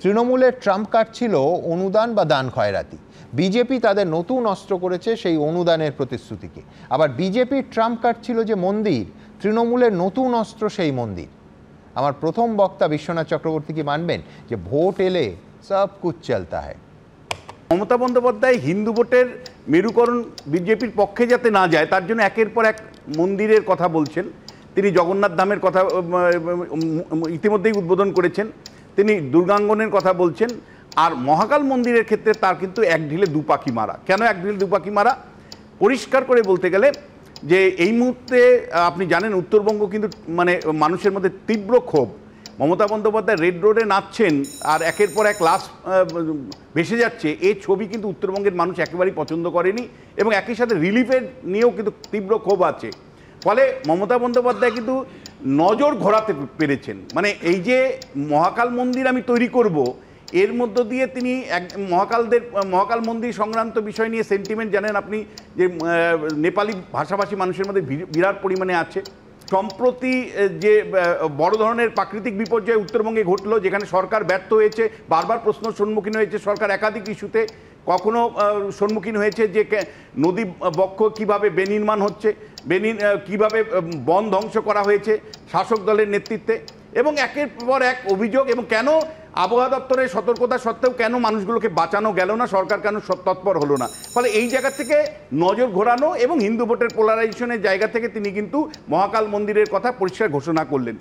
তৃণমূলের Trump card ছিল অনুদান বা দান খয়রাতি। বিজেপি তাদের নতুন অস্ত্র করেছে সেই অনুদানের প্রতিশ্রুতিকে। আবার বিজেপির ট্রাম্প কার্ড ছিল যে মন্দির, তৃণমূলের নতুন অস্ত্র সেই মন্দির। আমার প্রথম বক্তা বিশ্বনাথ চক্রবর্তী কি মানবেন যে ভোট এলে সব কুছ চলতা হয়? মমতা বন্দ্যোপাধ্যায় হিন্দু ভোটের মেরুকরণ বিজেপির পক্ষে যাতে না যায় তার জন্য একের পর এক মন্দিরের কথা বলছেন। তিনি জগন্নাথ ধামের কথা ইতিমধ্যেই উদ্বোধন করেছেন, তিনি দুর্গাঙ্গনের কথা বলছেন। আর মহাকাল মন্দিরের ক্ষেত্রে তার কিন্তু এক ঢিলে দু পাখি মারা। কেন এক ঢিলে দু পাখি মারা? পরিষ্কার করে বলতে গেলে যে এই মুহূর্তে আপনি জানেন উত্তরবঙ্গ কিন্তু মানুষের মধ্যে তীব্র ক্ষোভ। মমতা বন্দ্যোপাধ্যায় রেড রোডে নাচছেন আর একের পর এক লাশ ভেসে যাচ্ছে, এই ছবি কিন্তু উত্তরবঙ্গের মানুষ একেবারেই পছন্দ করেনি এবং একই সাথে রিলিফের নিয়েও কিন্তু তীব্র ক্ষোভ আছে। ফলে মমতা বন্দ্যোপাধ্যায় কিন্তু নজর ঘোরাতে পেরেছেন। এই যে মহাকাল মন্দির আমি তৈরি করব, এর মধ্য দিয়ে তিনি মহাকাল মন্দির সংক্রান্ত বিষয় নিয়ে সেন্টিমেন্ট জানেন আপনি যে নেপালি ভাষাভাষী মানুষের মধ্যে বিরাট পরিমাণে আছে। সম্প্রতি যে বড় ধরনের প্রাকৃতিক বিপর্যয় উত্তরবঙ্গে ঘটলো, যেখানে সরকার ব্যর্থ হয়েছে, বারবার প্রশ্ন সম্মুখীন হয়েছে সরকার একাধিক ইস্যুতে। কখনো সম্মুখীন হয়েছে যে নদী বক্ষ কিভাবে বেনির্মাণ হচ্ছে, কিভাবে বন ধ্বংস করা হয়েছে শাসক দলের নেতৃত্বে, এবং একের পর এক অভিযোগ। এবং কেন আবহাওয়া দপ্তরের সতর্কতা সত্ত্বেও কেন মানুষগুলোকে বাঁচানো গেল না, সরকার কেন তৎপর হলো না? ফলে এই জায়গা থেকে নজর ঘোরানো এবং হিন্দু ভোটের পোলারাইজেশনের জায়গা থেকে তিনি কিন্তু মহাকাল মন্দিরের কথা পরিষ্কার ঘোষণা করলেন।